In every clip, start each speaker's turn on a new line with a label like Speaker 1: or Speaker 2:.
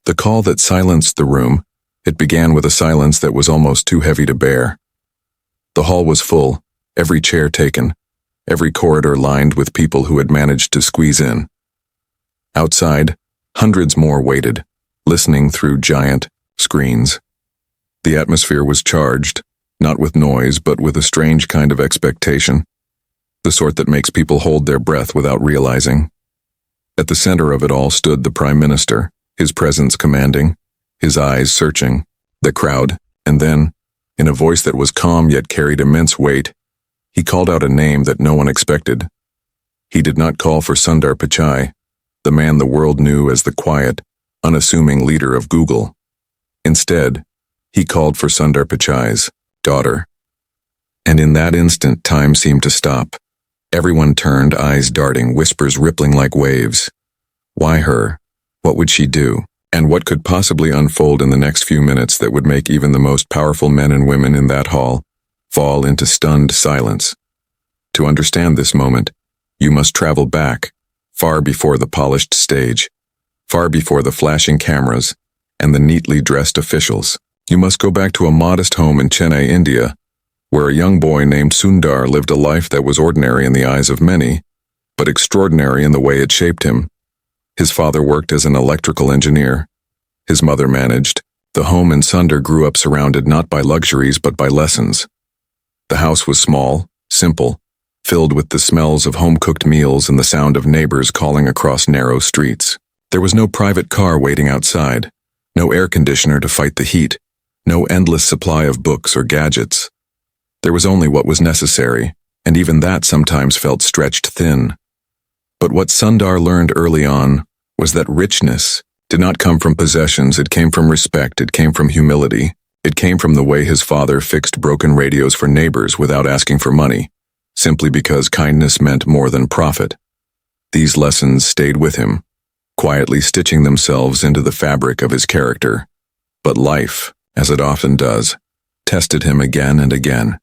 Speaker 1: The call that silenced the room, it began with a silence that was almost too heavy to bear. The hall was full, every chair taken, every corridor lined with people who had managed to squeeze in. Outside, hundreds more waited, listening through giant screens. The atmosphere was charged, not with noise but with a strange kind of expectation, the sort that makes people hold their breath without realizing. At the center of it all stood the Prime Minister, his presence commanding, his eyes searching the crowd, and then, in a voice that was calm yet carried immense weight, he called out a name that no one expected. He did not call for Sundar Pichai, the man the world knew as the quiet, unassuming leader of Google. Instead, he called for Sundar Pichai's daughter. And in that instant, time seemed to stop. Everyone turned, eyes darting, whispers rippling like waves. Why her? What would she do? And what could possibly unfold in the next few minutes that would make even the most powerful men and women in that hall fall into stunned silence? To understand this moment, you must travel back, far before the polished stage, far before the flashing cameras and the neatly dressed officials. You must go back to a modest home in Chennai, India, where a young boy named Sundar lived a life that was ordinary in the eyes of many, but extraordinary in the way it shaped him. His father worked as an electrical engineer. His mother managed the home, and Sundar grew up surrounded not by luxuries but by lessons. The house was small, simple, filled with the smells of home-cooked meals and the sound of neighbors calling across narrow streets. There was no private car waiting outside, no air conditioner to fight the heat, no endless supply of books or gadgets. There was only what was necessary, and even that sometimes felt stretched thin. But what Sundar learned early on was that richness did not come from possessions, it came from respect, it came from humility, it came from the way his father fixed broken radios for neighbors without asking for money, simply because kindness meant more than profit. These lessons stayed with him, quietly stitching themselves into the fabric of his character. But life, as it often does, tested him again and again.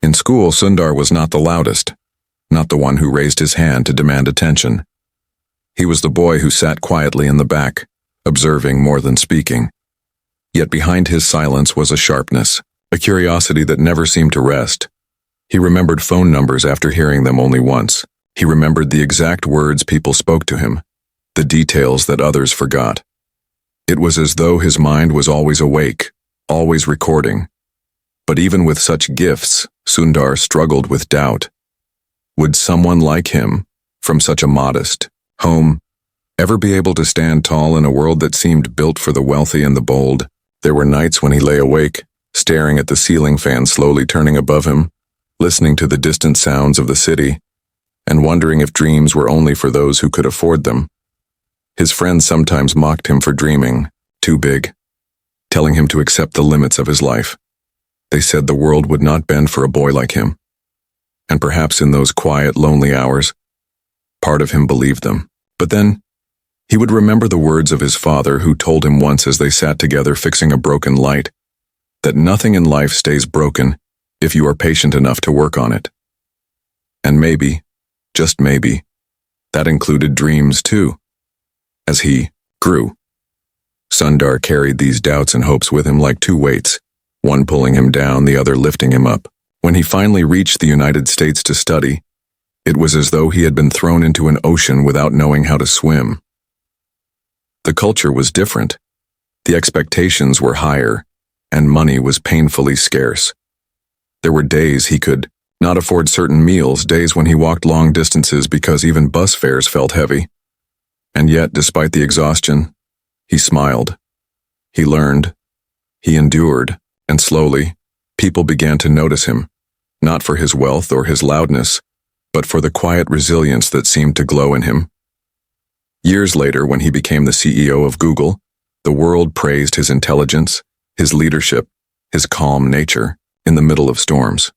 Speaker 1: In school, Sundar was not the loudest, not the one who raised his hand to demand attention. He was the boy who sat quietly in the back, observing more than speaking. Yet behind his silence was a sharpness, a curiosity that never seemed to rest. He remembered phone numbers after hearing them only once. He remembered the exact words people spoke to him, the details that others forgot. It was as though his mind was always awake, always recording. But even with such gifts, Sundar struggled with doubt. Would someone like him, from such a modest home, ever be able to stand tall in a world that seemed built for the wealthy and the bold? There were nights when he lay awake, staring at the ceiling fan slowly turning above him, listening to the distant sounds of the city, and wondering if dreams were only for those who could afford them. His friends sometimes mocked him for dreaming too big, telling him to accept the limits of his life. They said the world would not bend for a boy like him. And perhaps in those quiet, lonely hours, part of him believed them. But then, he would remember the words of his father, who told him once as they sat together fixing a broken light, that nothing in life stays broken if you are patient enough to work on it. And maybe, just maybe, that included dreams too. As he grew, Sundar carried these doubts and hopes with him like two weights, one pulling him down, the other lifting him up. When he finally reached the United States to study, it was as though he had been thrown into an ocean without knowing how to swim. The culture was different. The expectations were higher, and money was painfully scarce. There were days he could not afford certain meals, days when he walked long distances because even bus fares felt heavy. And yet, despite the exhaustion, he smiled. He learned. He endured, and slowly, people began to notice him, not for his wealth or his loudness, but for the quiet resilience that seemed to glow in him. Years later, when he became the CEO of Google, the world praised his intelligence, his leadership, his calm nature in the middle of storms.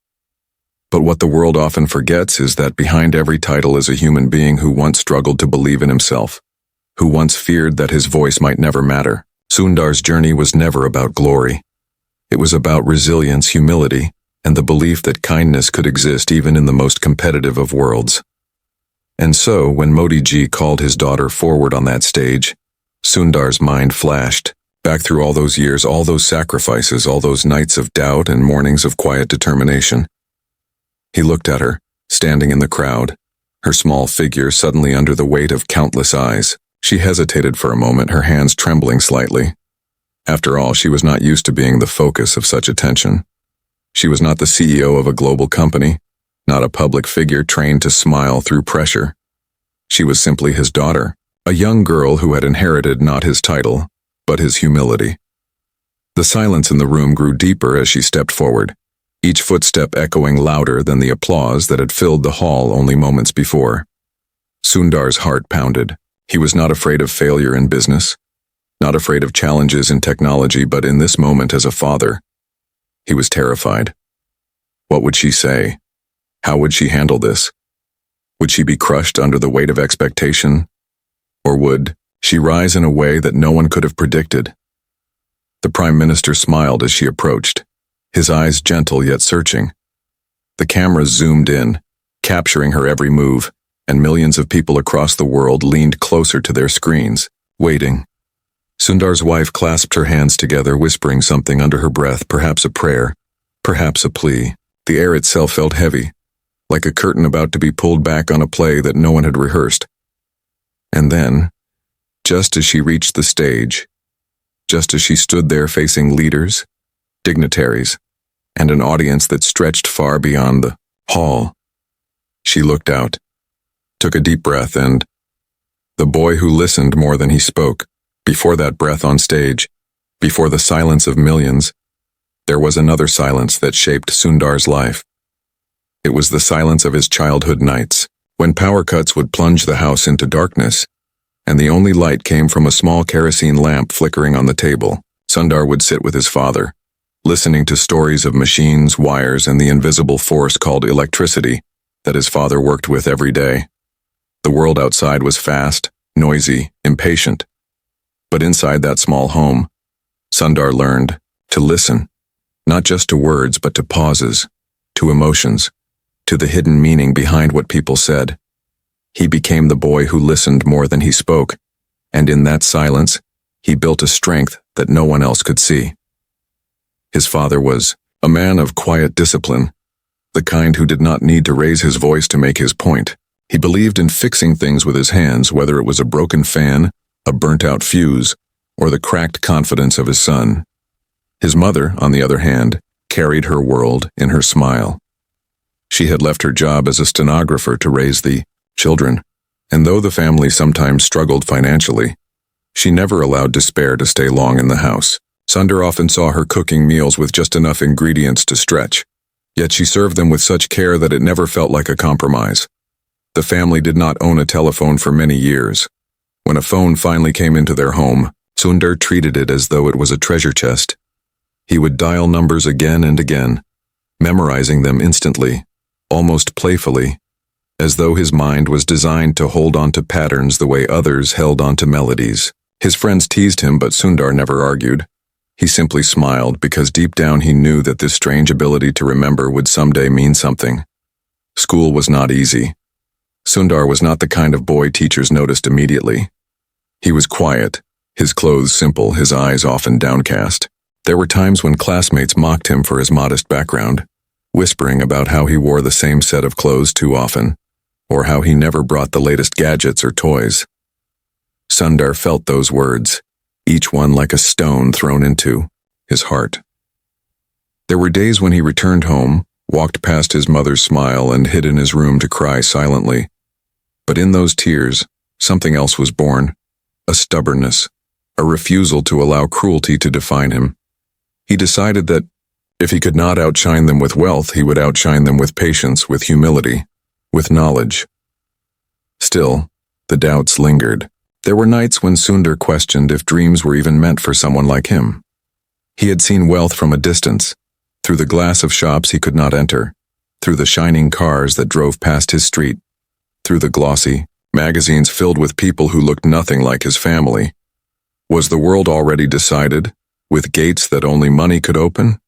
Speaker 1: But what the world often forgets is that behind every title is a human being who once struggled to believe in himself, who once feared that his voice might never matter. Sundar's journey was never about glory. It was about resilience, humility, and the belief that kindness could exist even in the most competitive of worlds. And so, when Modi ji called his daughter forward on that stage, Sundar's mind flashed, back through all those years, all those sacrifices, all those nights of doubt and mornings of quiet determination. He looked at her, standing in the crowd, her small figure suddenly under the weight of countless eyes. She hesitated for a moment, her hands trembling slightly. After all, she was not used to being the focus of such attention. She was not the CEO of a global company, not a public figure trained to smile through pressure. She was simply his daughter, a young girl who had inherited not his title, but his humility. The silence in the room grew deeper as she stepped forward, each footstep echoing louder than the applause that had filled the hall only moments before. Sundar's heart pounded. He was not afraid of failure in business, not afraid of challenges in technology, but in this moment as a father, he was terrified. What would she say? How would she handle this? Would she be crushed under the weight of expectation? Or would she rise in a way that no one could have predicted? The Prime Minister smiled as she approached, his eyes gentle yet searching. The cameras zoomed in, capturing her every move, and millions of people across the world leaned closer to their screens, waiting. Sundar's wife clasped her hands together, whispering something under her breath, perhaps a prayer, perhaps a plea. The air itself felt heavy, like a curtain about to be pulled back on a play that no one had rehearsed. And then, just as she reached the stage, just as she stood there facing leaders, dignitaries, and an audience that stretched far beyond the hall, she looked out, took a deep breath, and the boy who listened more than he spoke, before that breath on stage, before the silence of millions, there was another silence that shaped Sundar's life. It was the silence of his childhood nights, when power cuts would plunge the house into darkness, and the only light came from a small kerosene lamp flickering on the table. Sundar would sit with his father, listening to stories of machines, wires, and the invisible force called electricity that his father worked with every day. The world outside was fast, noisy, impatient. But inside that small home, Sundar learned to listen, not just to words, but to pauses, to emotions, to the hidden meaning behind what people said. He became the boy who listened more than he spoke, and in that silence, he built a strength that no one else could see. His father was a man of quiet discipline, the kind who did not need to raise his voice to make his point. He believed in fixing things with his hands, whether it was a broken fan, a burnt-out fuse, or the cracked confidence of his son. His mother, on the other hand, carried her world in her smile. She had left her job as a stenographer to raise the children, and though the family sometimes struggled financially, she never allowed despair to stay long in the house. Sundar often saw her cooking meals with just enough ingredients to stretch, yet she served them with such care that it never felt like a compromise. The family did not own a telephone for many years. When a phone finally came into their home, Sundar treated it as though it was a treasure chest. He would dial numbers again and again, memorizing them instantly, almost playfully, as though his mind was designed to hold on to patterns the way others held on to melodies. His friends teased him, but Sundar never argued. He simply smiled because deep down he knew that this strange ability to remember would someday mean something. School was not easy. Sundar was not the kind of boy teachers noticed immediately. He was quiet, his clothes simple, his eyes often downcast. There were times when classmates mocked him for his modest background, whispering about how he wore the same set of clothes too often, or how he never brought the latest gadgets or toys. Sundar felt those words, each one like a stone thrown into his heart. There were days when he returned home, walked past his mother's smile, and hid in his room to cry silently. But in those tears, something else was born, a stubbornness, a refusal to allow cruelty to define him. He decided that if he could not outshine them with wealth, he would outshine them with patience, with humility, with knowledge. Still, the doubts lingered. There were nights when Sundar questioned if dreams were even meant for someone like him. He had seen wealth from a distance, through the glass of shops he could not enter, through the shining cars that drove past his street, through the glossy magazines filled with people who looked nothing like his family. Was the world already decided, with gates that only money could open?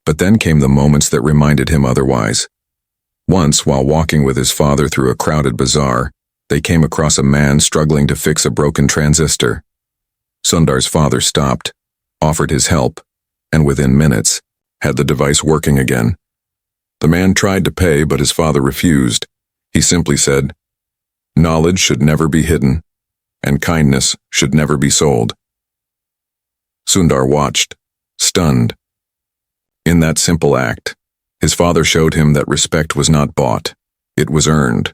Speaker 1: But then came the moments that reminded him otherwise. Once, while walking with his father through a crowded bazaar, they came across a man struggling to fix a broken transistor. Sundar's father stopped, offered his help, and within minutes, had the device working again. The man tried to pay, but his father refused. He simply said, "Knowledge should never be hidden, and kindness should never be sold." Sundar watched, stunned. In that simple act, his father showed him that respect was not bought, it was earned,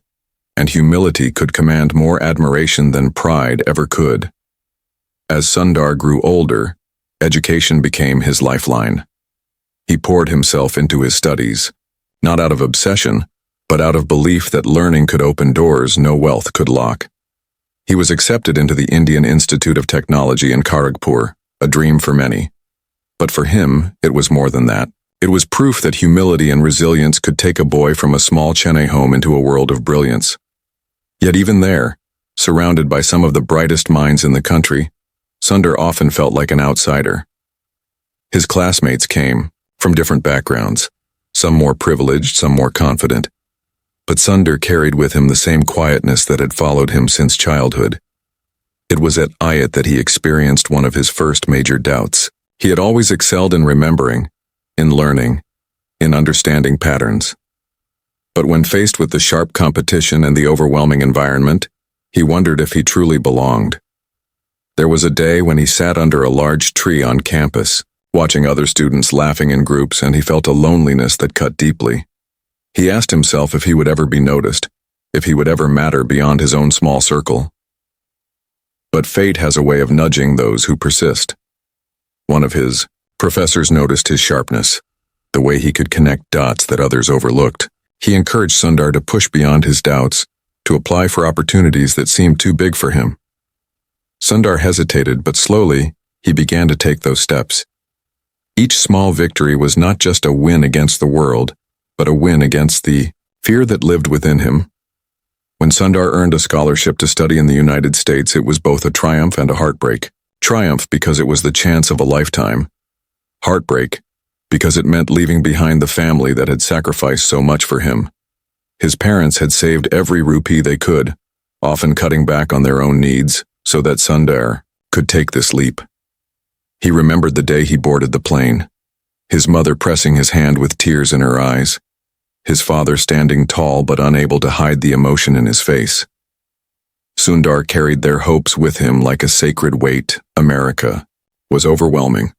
Speaker 1: and humility could command more admiration than pride ever could. As Sundar grew older, education became his lifeline. He poured himself into his studies, not out of obsession, but out of belief that learning could open doors no wealth could lock. He was accepted into the Indian Institute of Technology in Kharagpur, a dream for many. But for him, it was more than that. It was proof that humility and resilience could take a boy from a small Chennai home into a world of brilliance. Yet even there, surrounded by some of the brightest minds in the country, Sundar often felt like an outsider. His classmates came from different backgrounds, some more privileged, some more confident. But Sundar carried with him the same quietness that had followed him since childhood. It was at IIT that he experienced one of his first major doubts. He had always excelled in remembering, in learning, in understanding patterns. But when faced with the sharp competition and the overwhelming environment, he wondered if he truly belonged. There was a day when he sat under a large tree on campus, watching other students laughing in groups, and he felt a loneliness that cut deeply. He asked himself if he would ever be noticed, if he would ever matter beyond his own small circle. But fate has a way of nudging those who persist. One of his professors noticed his sharpness, the way he could connect dots that others overlooked. He encouraged Sundar to push beyond his doubts, to apply for opportunities that seemed too big for him. Sundar hesitated, but slowly, he began to take those steps. Each small victory was not just a win against the world, but a win against the fear that lived within him. When Sundar earned a scholarship to study in the United States, it was both a triumph and a heartbreak. Triumph because it was the chance of a lifetime. Heartbreak because it meant leaving behind the family that had sacrificed so much for him. His parents had saved every rupee they could, often cutting back on their own needs, so that Sundar could take this leap. He remembered the day he boarded the plane, his mother pressing his hand with tears in her eyes, his father standing tall but unable to hide the emotion in his face. Sundar carried their hopes with him like a sacred weight. America was overwhelming.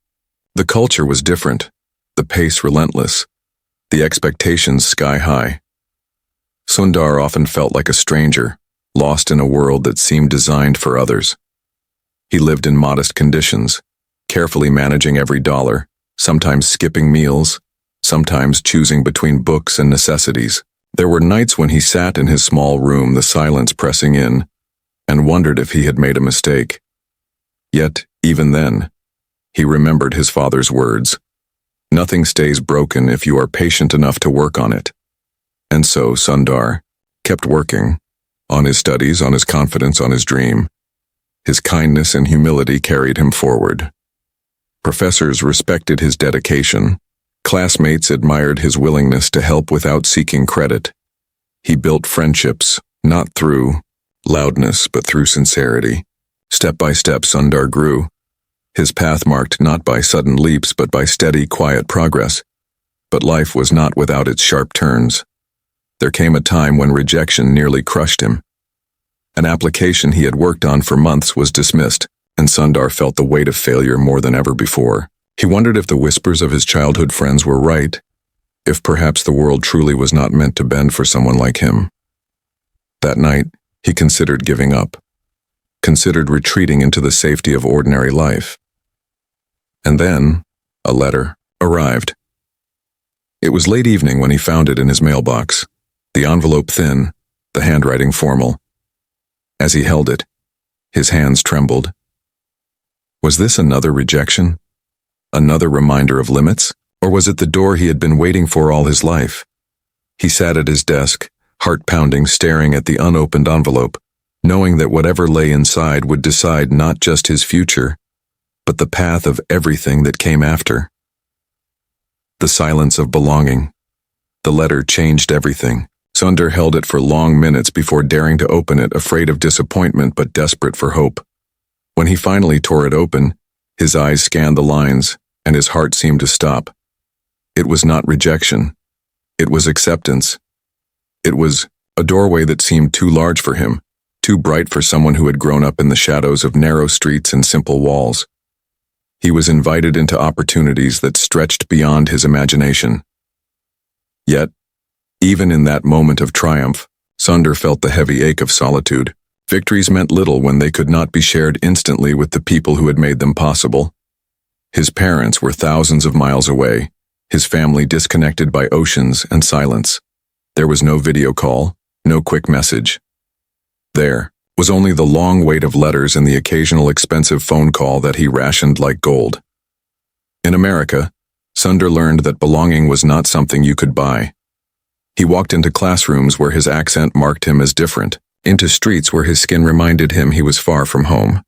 Speaker 1: The culture was different, the pace relentless, the expectations sky high. Sundar often felt like a stranger, lost in a world that seemed designed for others. He lived in modest conditions, carefully managing every dollar, sometimes skipping meals, sometimes choosing between books and necessities. There were nights when he sat in his small room, the silence pressing in, and wondered if he had made a mistake. Yet, even then, he remembered his father's words. Nothing stays broken if you are patient enough to work on it. And so Sundar kept working, on his studies, on his confidence, on his dream. His kindness and humility carried him forward. Professors respected his dedication. Classmates admired his willingness to help without seeking credit. He built friendships, not through loudness, but through sincerity. Step by step, Sundar grew. His path marked not by sudden leaps, but by steady, quiet progress. But life was not without its sharp turns. There came a time when rejection nearly crushed him. An application he had worked on for months was dismissed, and Sundar felt the weight of failure more than ever before. He wondered if the whispers of his childhood friends were right, if perhaps the world truly was not meant to bend for someone like him. That night, he considered giving up, considered retreating into the safety of ordinary life. And then, a letter arrived. It was late evening when he found it in his mailbox, the envelope thin, the handwriting formal. As he held it, his hands trembled. Was this another rejection? Another reminder of limits? Or was it the door he had been waiting for all his life? He sat at his desk, heart pounding, staring at the unopened envelope, knowing that whatever lay inside would decide not just his future, but the path of everything that came after. The silence of belonging. The letter changed everything. Sundar held it for long minutes before daring to open it, afraid of disappointment but desperate for hope. When he finally tore it open, his eyes scanned the lines, and his heart seemed to stop. It was not rejection. It was acceptance. It was a doorway that seemed too large for him, too bright for someone who had grown up in the shadows of narrow streets and simple walls. He was invited into opportunities that stretched beyond his imagination. Yet, even in that moment of triumph, Sundar felt the heavy ache of solitude. Victories meant little when they could not be shared instantly with the people who had made them possible. His parents were thousands of miles away, his family disconnected by oceans and silence. There was no video call, no quick message. There was only the long wait of letters and the occasional expensive phone call that he rationed like gold. In America, Sundar learned that belonging was not something you could buy. He walked into classrooms where his accent marked him as different, into streets where his skin reminded him he was far from home,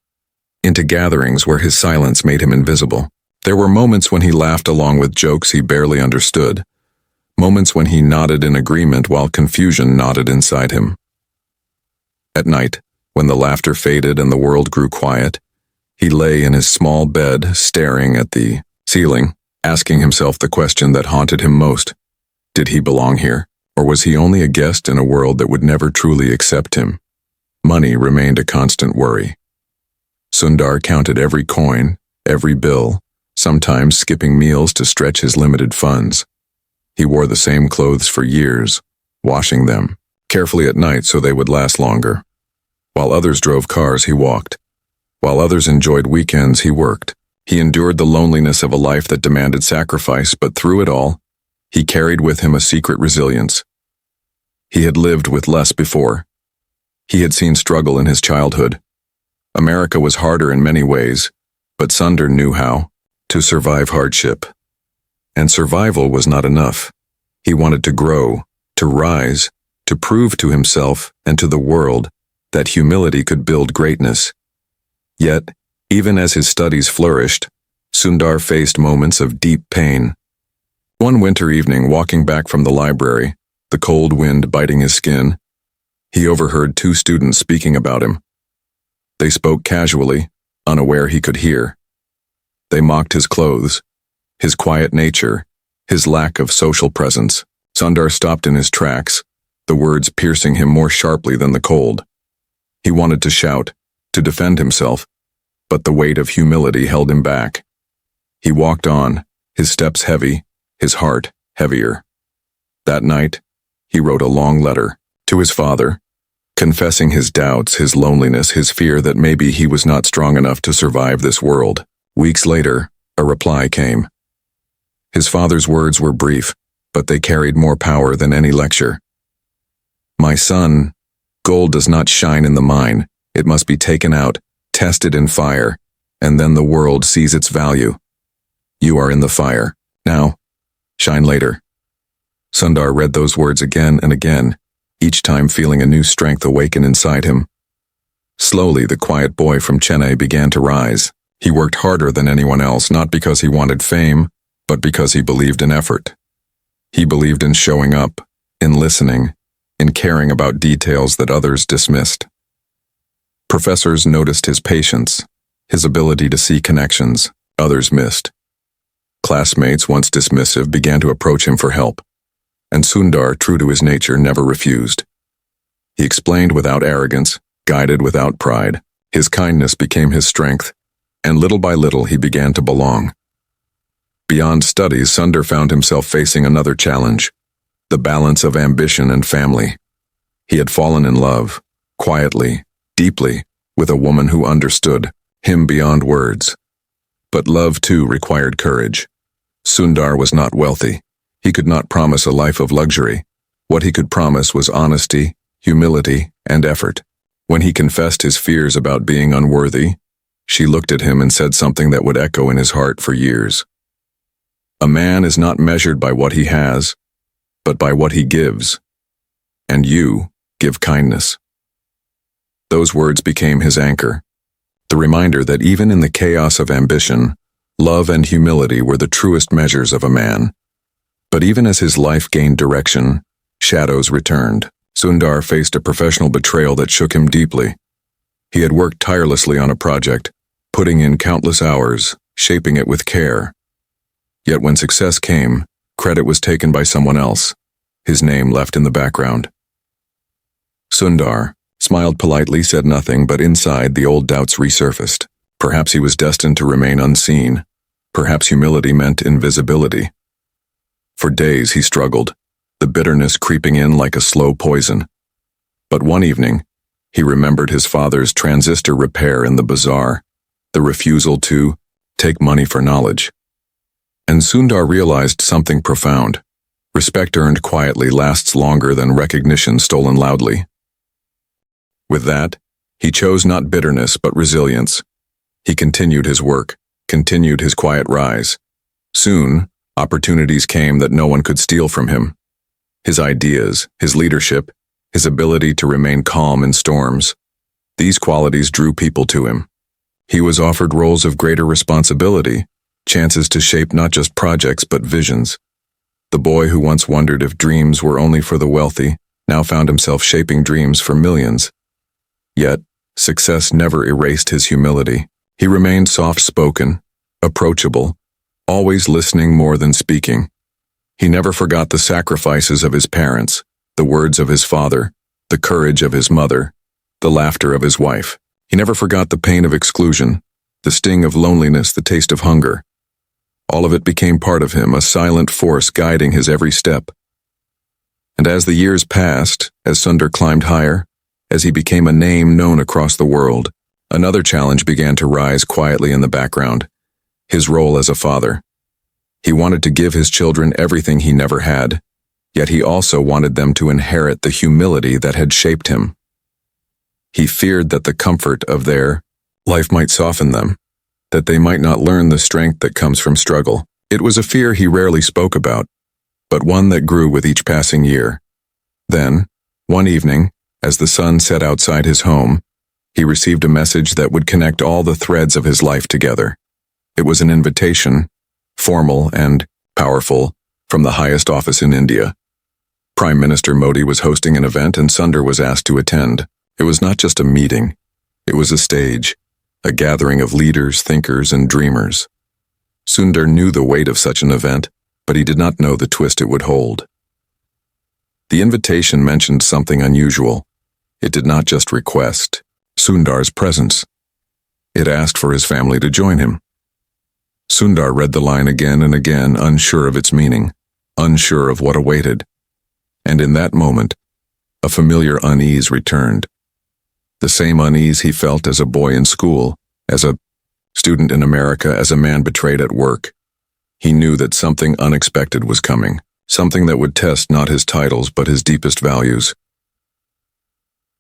Speaker 1: into gatherings where his silence made him invisible. There were moments when he laughed along with jokes he barely understood, moments when he nodded in agreement while confusion nodded inside him. At night, when the laughter faded and the world grew quiet, he lay in his small bed staring at the ceiling, asking himself the question that haunted him most. Did he belong here, or was he only a guest in a world that would never truly accept him? Money remained a constant worry. Sundar counted every coin, every bill, sometimes skipping meals to stretch his limited funds. He wore the same clothes for years, washing them carefully at night so they would last longer. While others drove cars, he walked. While others enjoyed weekends, he worked. He endured the loneliness of a life that demanded sacrifice, but through it all, he carried with him a secret resilience. He had lived with less before. He had seen struggle in his childhood. America was harder in many ways, but Sundar knew how to survive hardship. And survival was not enough. He wanted to grow, to rise, to prove to himself and to the world that humility could build greatness. Yet, even as his studies flourished, Sundar faced moments of deep pain. One winter evening, walking back from the library, the cold wind biting his skin, he overheard two students speaking about him. They spoke casually, unaware he could hear. They mocked his clothes, his quiet nature, his lack of social presence. Sundar stopped in his tracks, the words piercing him more sharply than the cold. He wanted to shout, to defend himself, but the weight of humility held him back. He walked on, his steps heavy, his heart heavier. That night, he wrote a long letter to his father, confessing his doubts, his loneliness, his fear that maybe he was not strong enough to survive this world. Weeks later, a reply came. His father's words were brief, but they carried more power than any lecture. My son, gold does not shine in the mine. It must be taken out, tested in fire, and then the world sees its value. You are in the fire. Now, shine later. Sundar read those words again and again, each time feeling a new strength awaken inside him. Slowly, the quiet boy from Chennai began to rise. He worked harder than anyone else, not because he wanted fame, but because he believed in effort. He believed in showing up, in listening, in caring about details that others dismissed. Professors noticed his patience, his ability to see connections others missed. Classmates, once dismissive, began to approach him for help, and Sundar, true to his nature, never refused. He explained without arrogance, guided without pride. His kindness became his strength, and little by little he began to belong. Beyond studies, Sundar found himself facing another challenge, the balance of ambition and family. He had fallen in love, quietly, deeply, with a woman who understood him beyond words. But love, too, required courage. Sundar was not wealthy. He could not promise a life of luxury. What he could promise was honesty, humility, and effort. When he confessed his fears about being unworthy, she looked at him and said something that would echo in his heart for years. A man is not measured by what he has, but by what he gives. And you give kindness. Those words became his anchor, the reminder that even in the chaos of ambition, love and humility were the truest measures of a man. But even as his life gained direction, shadows returned. Sundar faced a professional betrayal that shook him deeply. He had worked tirelessly on a project, putting in countless hours, shaping it with care. Yet when success came, credit was taken by someone else, his name left in the background. Sundar smiled politely, said nothing, but inside the old doubts resurfaced. Perhaps he was destined to remain unseen. Perhaps humility meant invisibility. For days he struggled, the bitterness creeping in like a slow poison. But one evening, he remembered his father's transistor repair in the bazaar, the refusal to take money for knowledge. And Sundar realized something profound. Respect earned quietly lasts longer than recognition stolen loudly. With that, he chose not bitterness but resilience. He continued his work, continued his quiet rise. Soon, opportunities came that no one could steal from him. His ideas, his leadership, his ability to remain calm in storms. These qualities drew people to him. He was offered roles of greater responsibility, chances to shape not just projects but visions. The boy who once wondered if dreams were only for the wealthy now found himself shaping dreams for millions. Yet, success never erased his humility. He remained soft-spoken, approachable, always listening more than speaking. He never forgot the sacrifices of his parents, the words of his father, the courage of his mother, the laughter of his wife. He never forgot the pain of exclusion, the sting of loneliness, the taste of hunger. All of it became part of him, a silent force guiding his every step. And as the years passed, as Sundar climbed higher, as he became a name known across the world, another challenge began to rise quietly in the background: his role as a father. He wanted to give his children everything he never had, yet he also wanted them to inherit the humility that had shaped him. He feared that the comfort of their life might soften them, that they might not learn the strength that comes from struggle. It was a fear he rarely spoke about, but one that grew with each passing year. Then, one evening, as the sun set outside his home, he received a message that would connect all the threads of his life together. It was an invitation, formal and powerful, from the highest office in India. Prime Minister Modi was hosting an event and Sundar was asked to attend. It was not just a meeting, it was a stage, a gathering of leaders, thinkers, and dreamers. Sundar knew the weight of such an event, but he did not know the twist it would hold. The invitation mentioned something unusual. It did not just request Sundar's presence. It asked for his family to join him. Sundar read the line again and again, unsure of its meaning, unsure of what awaited. And in that moment, a familiar unease returned. The same unease he felt as a boy in school, as a student in America, as a man betrayed at work. He knew that something unexpected was coming, something that would test not his titles but his deepest values.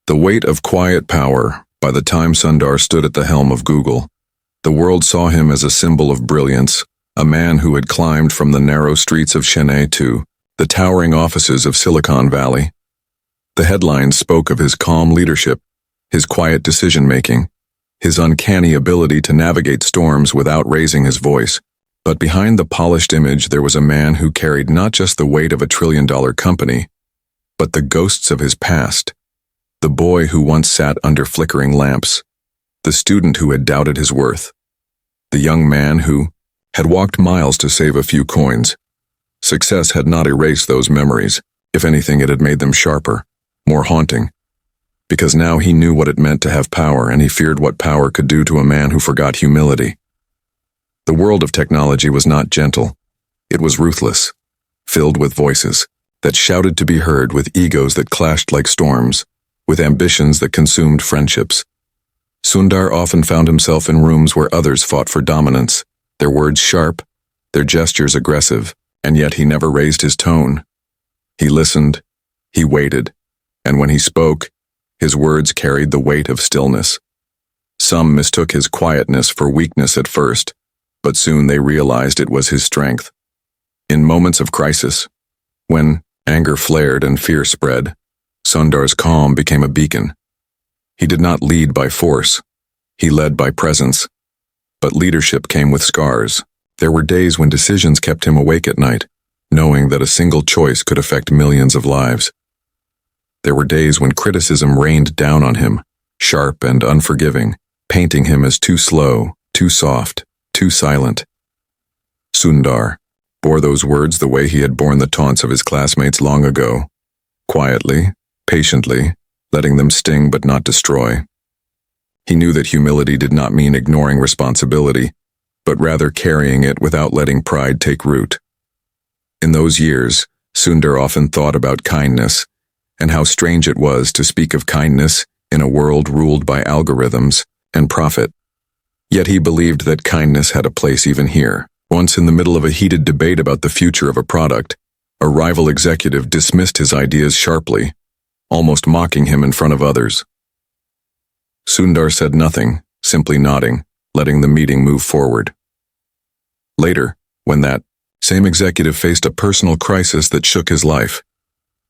Speaker 1: The weight of quiet power. By the time Sundar stood at the helm of Google, the world saw him as a symbol of brilliance, a man who had climbed from the narrow streets of Chennai to the towering offices of Silicon Valley. The headlines spoke of his calm leadership, his quiet decision-making, his uncanny ability to navigate storms without raising his voice. But behind the polished image there was a man who carried not just the weight of a trillion-dollar company, but the ghosts of his past. The boy who once sat under flickering lamps, the student who had doubted his worth, the young man who had walked miles to save a few coins. Success had not erased those memories. If anything, it had made them sharper, more haunting. Because now he knew what it meant to have power, and he feared what power could do to a man who forgot humility. The world of technology was not gentle. It was ruthless, filled with voices that shouted to be heard, with egos that clashed like storms, with ambitions that consumed friendships. Sundar often found himself in rooms where others fought for dominance, their words sharp, their gestures aggressive, and yet he never raised his tone. He listened, he waited, and when he spoke, his words carried the weight of stillness. Some mistook his quietness for weakness at first, but soon they realized it was his strength. In moments of crisis, when anger flared and fear spread, Sundar's calm became a beacon. He did not lead by force. He led by presence. But leadership came with scars. There were days when decisions kept him awake at night, knowing that a single choice could affect millions of lives. There were days when criticism rained down on him, sharp and unforgiving, painting him as too slow, too soft, too silent. Sundar bore those words the way he had borne the taunts of his classmates long ago, quietly, patiently, letting them sting but not destroy. He knew that humility did not mean ignoring responsibility, but rather carrying it without letting pride take root. In those years, Sundar often thought about kindness, and how strange it was to speak of kindness in a world ruled by algorithms and profit. Yet he believed that kindness had a place even here. Once in the middle of a heated debate about the future of a product, a rival executive dismissed his ideas sharply, almost mocking him in front of others. Sundar said nothing, simply nodding, letting the meeting move forward. Later, when that same executive faced a personal crisis that shook his life,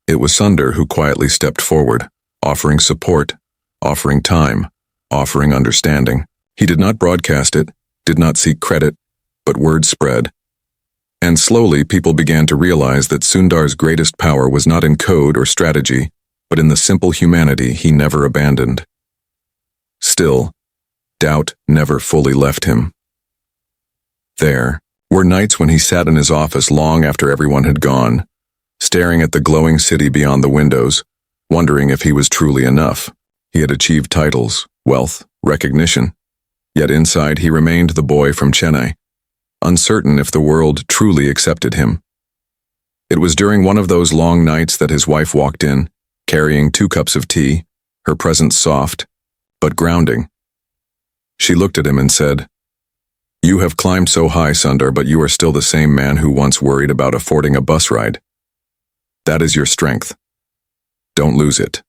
Speaker 1: it was Sundar who quietly stepped forward, offering support, offering time, offering understanding. He did not broadcast it, did not seek credit, but word spread. And slowly people began to realize that Sundar's greatest power was not in code or strategy, but in the simple humanity he never abandoned. Still, doubt never fully left him. There were nights when he sat in his office long after everyone had gone, staring at the glowing city beyond the windows, wondering if he was truly enough. He had achieved titles, wealth, recognition, yet inside he remained the boy from Chennai, uncertain if the world truly accepted him. It was during one of those long nights that his wife walked in, carrying 2 cups of tea, her presence soft, but grounding. She looked at him and said, "You have climbed so high, Sundar, but you are still the same man who once worried about affording a bus ride. That is your strength. Don't lose it."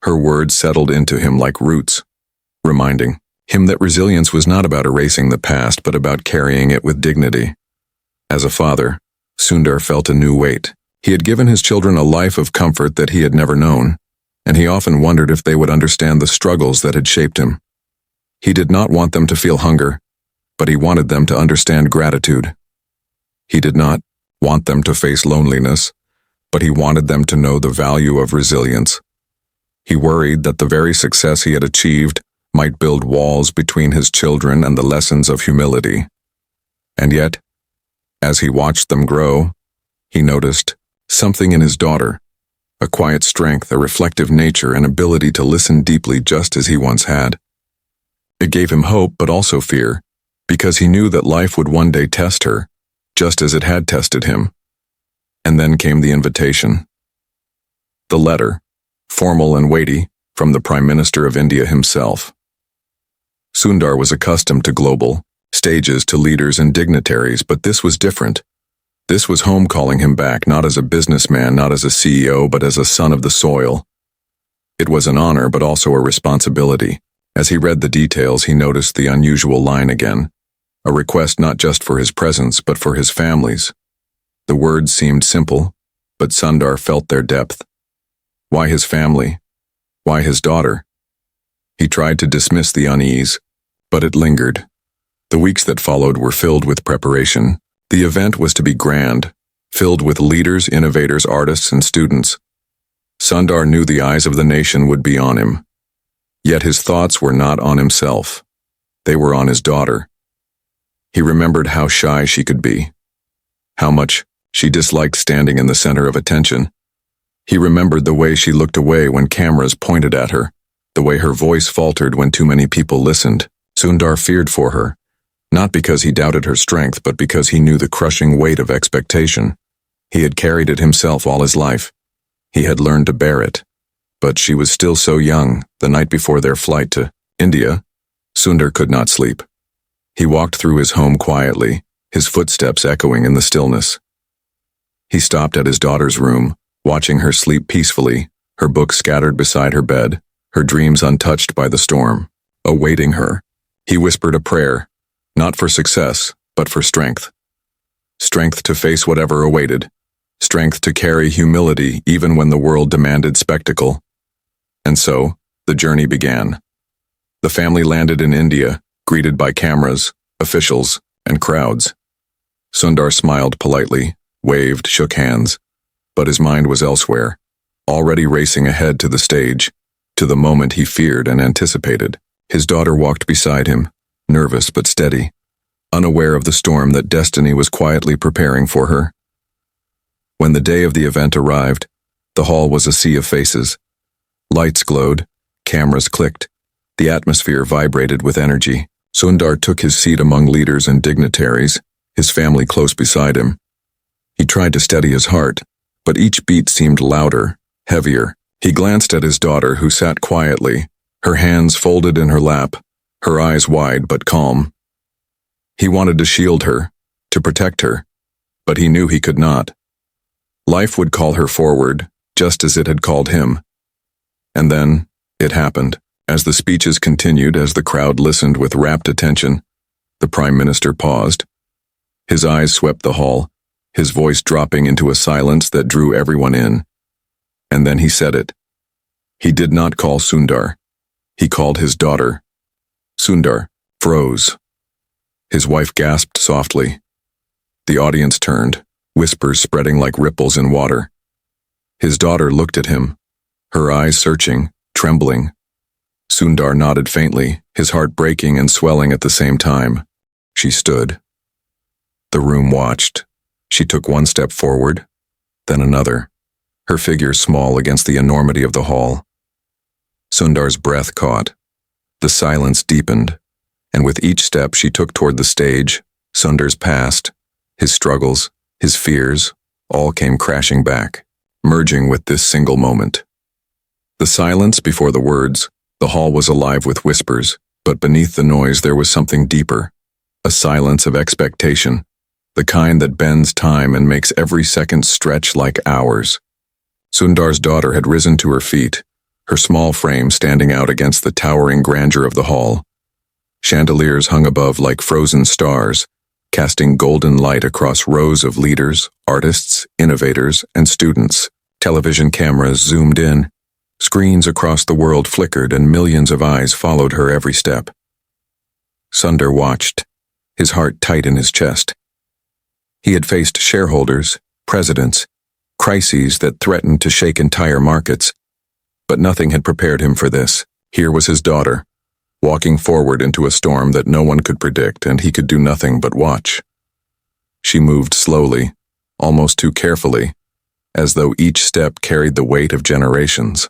Speaker 1: Her words settled into him like roots, reminding him that resilience was not about erasing the past, but about carrying it with dignity. As a father, Sundar felt a new weight. He had given his children a life of comfort that he had never known, and he often wondered if they would understand the struggles that had shaped him. He did not want them to feel hunger, but he wanted them to understand gratitude. He did not want them to face loneliness, but he wanted them to know the value of resilience. He worried that the very success he had achieved might build walls between his children and the lessons of humility. And yet, as he watched them grow, he noticed something in his daughter, a quiet strength, a reflective nature, an ability to listen deeply just as he once had. It gave him hope but also fear, because he knew that life would one day test her, just as it had tested him. And then came the invitation. The letter, formal and weighty, from the Prime Minister of India himself. Sundar was accustomed to global stages, to leaders and dignitaries, but this was different. This was home calling him back, not as a businessman, not as a CEO, but as a son of the soil. It was an honor, but also a responsibility. As he read the details, he noticed the unusual line again, a request not just for his presence, but for his family's. The words seemed simple, but Sundar felt their depth. Why his family? Why his daughter? He tried to dismiss the unease, but it lingered. The weeks that followed were filled with preparation. The event was to be grand, filled with leaders, innovators, artists, and students. Sundar knew the eyes of the nation would be on him. Yet his thoughts were not on himself. They were on his daughter. He remembered how shy she could be, how much she disliked standing in the center of attention. He remembered the way she looked away when cameras pointed at her, the way her voice faltered when too many people listened. Sundar feared for her, not because he doubted her strength, but because he knew the crushing weight of expectation. He had carried it himself all his life. He had learned to bear it. But she was still so young. The night before their flight to India, Sundar could not sleep. He walked through his home quietly, his footsteps echoing in the stillness. He stopped at his daughter's room, watching her sleep peacefully, her books scattered beside her bed, her dreams untouched by the storm. Awaiting her, he whispered a prayer, not for success, but for strength. Strength to face whatever awaited, strength to carry humility even when the world demanded spectacle. And so, the journey began. The family landed in India, greeted by cameras, officials, and crowds. Sundar smiled politely, waved, shook hands, but his mind was elsewhere, already racing ahead to the stage, to the moment he feared and anticipated. His daughter walked beside him, nervous but steady, unaware of the storm that destiny was quietly preparing for her. When the day of the event arrived, the hall was a sea of faces. Lights glowed, cameras clicked, the atmosphere vibrated with energy. Sundar took his seat among leaders and dignitaries, his family close beside him. He tried to steady his heart, but each beat seemed louder, heavier. He glanced at his daughter, who sat quietly, her hands folded in her lap, her eyes wide but calm. He wanted to shield her, to protect her, but he knew he could not. Life would call her forward, just as it had called him. And then, it happened. As the speeches continued, as the crowd listened with rapt attention, the Prime Minister paused. His eyes swept the hall, his voice dropping into a silence that drew everyone in. And then he said it. He did not call Sundar. He called his daughter. Sundar froze. His wife gasped softly. The audience turned, whispers spreading like ripples in water. His daughter looked at him, her eyes searching, trembling. Sundar nodded faintly, his heart breaking and swelling at the same time. She stood. The room watched. She took one step forward, then another, her figure small against the enormity of the hall. Sundar's breath caught. The silence deepened, and with each step she took toward the stage, Sundar's past, his struggles, his fears, all came crashing back, merging with this single moment. The silence before the words, the hall was alive with whispers, but beneath the noise there was something deeper, a silence of expectation, the kind that bends time and makes every second stretch like hours. Sundar's daughter had risen to her feet, her small frame standing out against the towering grandeur of the hall. Chandeliers hung above like frozen stars, casting golden light across rows of leaders, artists, innovators, and students. Television cameras zoomed in. Screens across the world flickered and millions of eyes followed her every step. Sundar watched, his heart tight in his chest. He had faced shareholders, presidents, crises that threatened to shake entire markets, but nothing had prepared him for this. Here was his daughter, walking forward into a storm that no one could predict, and he could do nothing but watch. She moved slowly, almost too carefully, as though each step carried the weight of generations.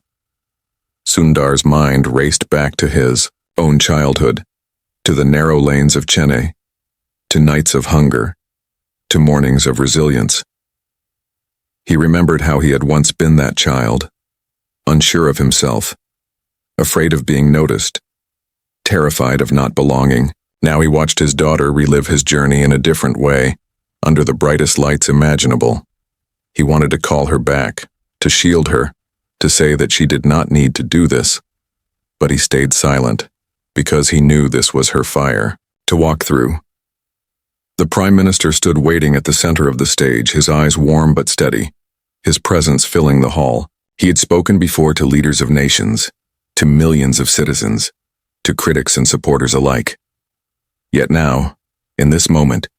Speaker 1: Sundar's mind raced back to his own childhood, to the narrow lanes of Chennai, to nights of hunger, to mornings of resilience. He remembered how he had once been that child, unsure of himself, afraid of being noticed, terrified of not belonging. Now he watched his daughter relive his journey in a different way, under the brightest lights imaginable. He wanted to call her back, to shield her, to say that she did not need to do this. But he stayed silent, because he knew this was her fire to walk through. The Prime Minister stood waiting at the center of the stage, his eyes warm but steady, his presence filling the hall. He had spoken before to leaders of nations, to millions of citizens, to critics and supporters alike. Yet now, in this moment,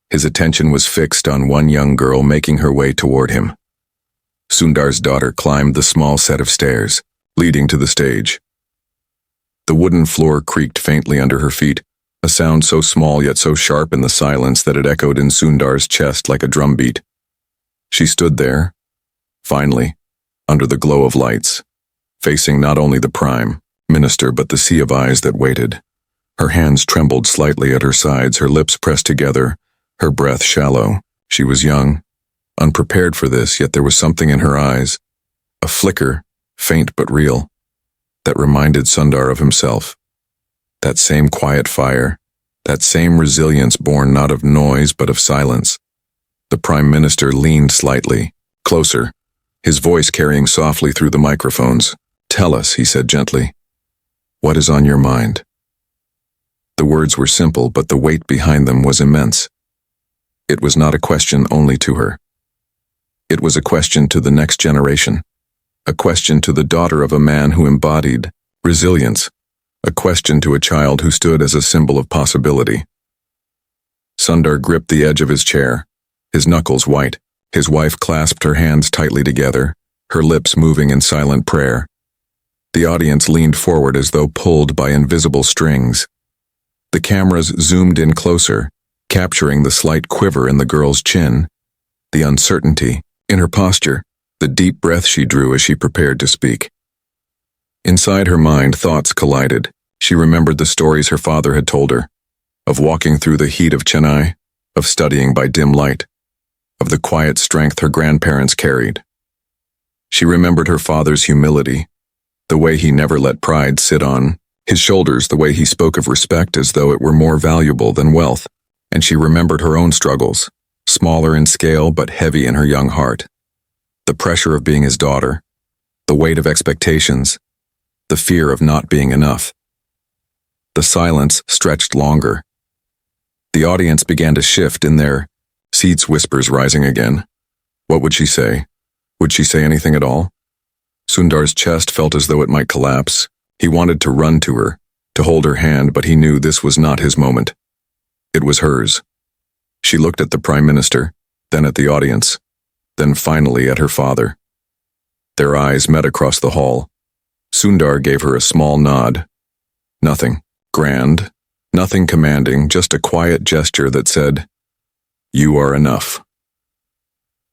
Speaker 1: his attention was fixed on one young girl making her way toward him. Sundar's daughter climbed the small set of stairs, leading to the stage. The wooden floor creaked faintly under her feet, a sound so small yet so sharp in the silence that it echoed in Sundar's chest like a drumbeat. She stood there, finally, under the glow of lights, facing not only the Prime Minister but the sea of eyes that waited. Her hands trembled slightly at her sides, her lips pressed together, her breath shallow. She was young, unprepared for this, yet there was something in her eyes, a flicker, faint but real, that reminded Sundar of himself. That same quiet fire, that same resilience born not of noise but of silence. The Prime Minister leaned slightly, closer, his voice carrying softly through the microphones. "Tell us," he said gently, "what is on your mind?" The words were simple, but the weight behind them was immense. It was not a question only to her. It was a question to the next generation, a question to the daughter of a man who embodied resilience, a question to a child who stood as a symbol of possibility. Sundar gripped the edge of his chair, his knuckles white. His wife clasped her hands tightly together, her lips moving in silent prayer. The audience leaned forward as though pulled by invisible strings. The cameras zoomed in closer, capturing the slight quiver in the girl's chin, the uncertainty in her posture, the deep breath she drew as she prepared to speak. Inside her mind, thoughts collided. She remembered the stories her father had told her, of walking through the heat of Chennai, of studying by dim light, of the quiet strength her grandparents carried. She remembered her father's humility, the way he never let pride sit on his shoulders, the way he spoke of respect as though it were more valuable than wealth, and she remembered her own struggles, smaller in scale but heavy in her young heart. The pressure of being his daughter, the weight of expectations, the fear of not being enough. The silence stretched longer. The audience began to shift in their seats, whispers rising again. What would she say? Would she say anything at all? Sundar's chest felt as though it might collapse. He wanted to run to her, to hold her hand, but he knew this was not his moment. It was hers. She looked at the Prime Minister, then at the audience, then finally at her father. Their eyes met across the hall. Sundar gave her a small nod. Nothing grand, nothing commanding, just a quiet gesture that said, "You are enough."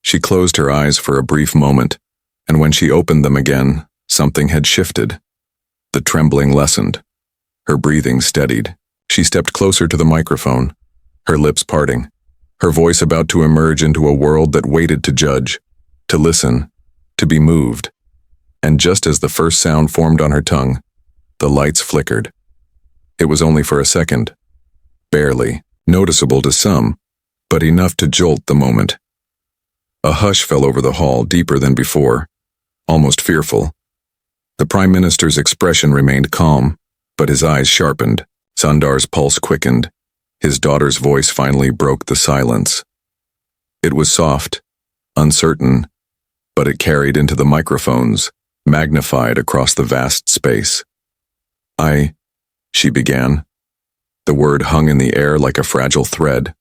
Speaker 1: She closed her eyes for a brief moment, and when she opened them again, something had shifted. The trembling lessened. Her breathing steadied. She stepped closer to the microphone, her lips parting, her voice about to emerge into a world that waited to judge, to listen, to be moved. And just as the first sound formed on her tongue, the lights flickered. It was only for a second, barely, noticeable to some, but enough to jolt the moment. A hush fell over the hall, deeper than before, almost fearful. The Prime Minister's expression remained calm, but his eyes sharpened. Sundar's pulse quickened. His daughter's voice finally broke the silence. It was soft, uncertain, but it carried into the microphones, magnified across the vast space. She began. The word hung in the air like a fragile thread.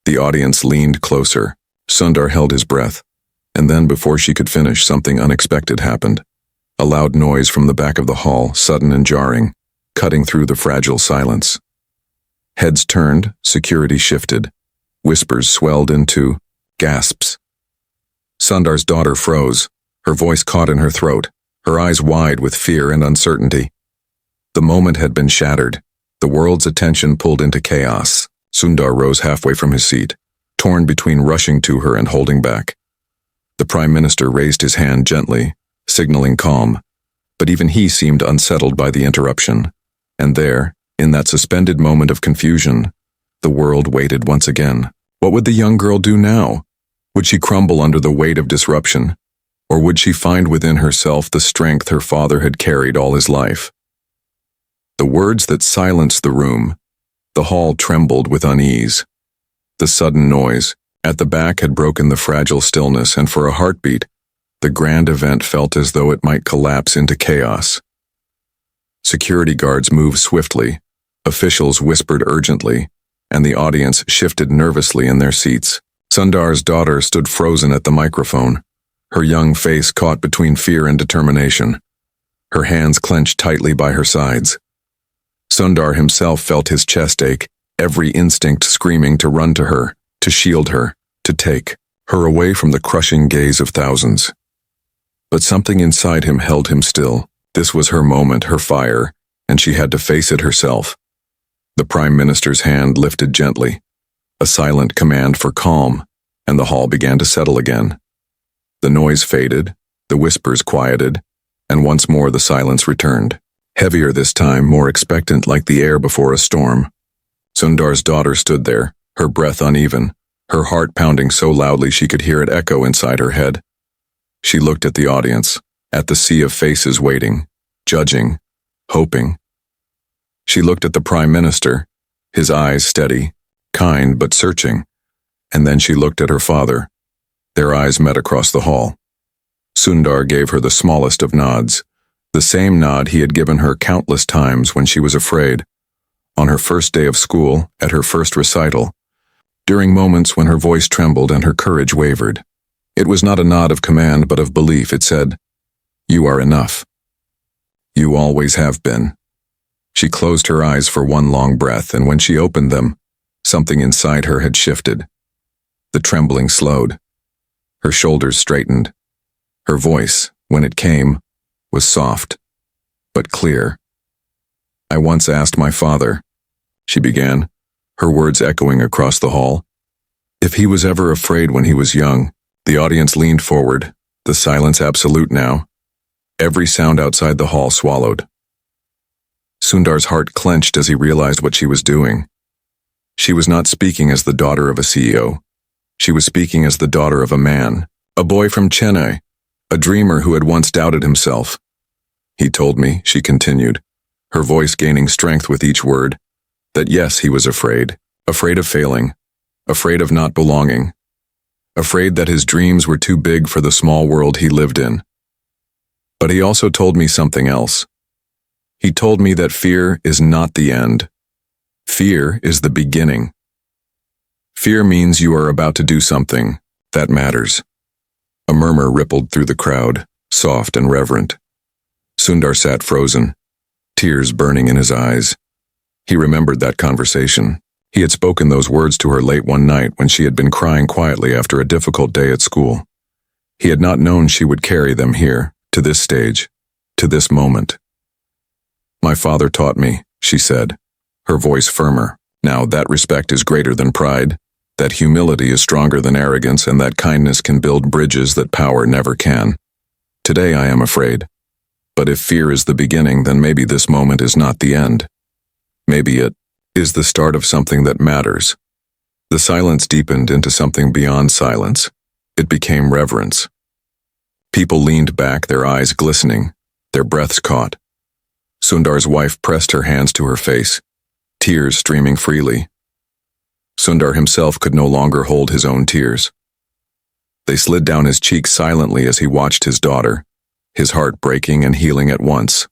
Speaker 1: The audience leaned closer. Sundar held his breath, and then before she could finish, something unexpected happened. A loud noise from the back of the hall, sudden and jarring, cutting through the fragile silence. Heads turned, security shifted, whispers swelled into gasps. Sundar's daughter froze, her voice caught in her throat, her eyes wide with fear and uncertainty. The moment had been shattered, the world's attention pulled into chaos. Sundar rose halfway from his seat, torn between rushing to her and holding back. The Prime Minister raised his hand gently, signaling calm, but even he seemed unsettled by the interruption. And there, in that suspended moment of confusion, the world waited once again. What would the young girl do now? Would she crumble under the weight of disruption? Or would she find within herself the strength her father had carried all his life? The words that silenced the room. The hall trembled with unease. The sudden noise at the back had broken the fragile stillness, and for a heartbeat, the grand event felt as though it might collapse into chaos. Security guards moved swiftly, officials whispered urgently, and the audience shifted nervously in their seats. Sundar's daughter stood frozen at the microphone, her young face caught between fear and determination, her hands clenched tightly by her sides. Sundar himself felt his chest ache, every instinct screaming to run to her, to shield her, to take her away from the crushing gaze of thousands. But something inside him held him still. This was her moment, her fire, and she had to face it herself. The Prime Minister's hand lifted gently, a silent command for calm, and the hall began to settle again. The noise faded, the whispers quieted, and once more the silence returned. Heavier this time, more expectant, like the air before a storm. Sundar's daughter stood there, her breath uneven, her heart pounding so loudly she could hear it echo inside her head. She looked at the audience, at the sea of faces waiting, judging, hoping. She looked at the Prime Minister, his eyes steady, kind but searching, and then she looked at her father. Their eyes met across the hall. Sundar gave her the smallest of nods, the same nod he had given her countless times when she was afraid, on her first day of school, at her first recital, during moments when her voice trembled and her courage wavered. It was not a nod of command but of belief. It said, "You are enough. You always have been." She closed her eyes for one long breath, and when she opened them, something inside her had shifted. The trembling slowed. Her shoulders straightened. Her voice, when it came, was soft, but clear. "I once asked my father," she began, her words echoing across the hall, "if he was ever afraid when he was young." The audience leaned forward, the silence absolute now. Every sound outside the hall swallowed. Sundar's heart clenched as he realized what she was doing. She was not speaking as the daughter of a CEO. She was speaking as the daughter of a man, a boy from Chennai, a dreamer who had once doubted himself. "He told me," she continued, her voice gaining strength with each word, "that yes, he was afraid of failing, afraid of not belonging, afraid that his dreams were too big for the small world he lived in. But he also told me something else. He told me that fear is not the end. Fear is the beginning. Fear means you are about to do something that matters." A murmur rippled through the crowd, soft and reverent. Sundar sat frozen, tears burning in his eyes. He remembered that conversation. He had spoken those words to her late one night when she had been crying quietly after a difficult day at school. He had not known she would carry them here, to this stage, to this moment. "My father taught me," she said, her voice firmer. "Now that respect is greater than pride, that humility is stronger than arrogance, and that kindness can build bridges that power never can. Today I am afraid. But if fear is the beginning, then maybe this moment is not the end. Maybe it is the start of something that matters." The silence deepened into something beyond silence. It became reverence. People leaned back, their eyes glistening, their breaths caught. Sundar's wife pressed her hands to her face, tears streaming freely. Sundar himself could no longer hold his own tears. They slid down his cheeks silently as he watched his daughter, his heart breaking and healing at once.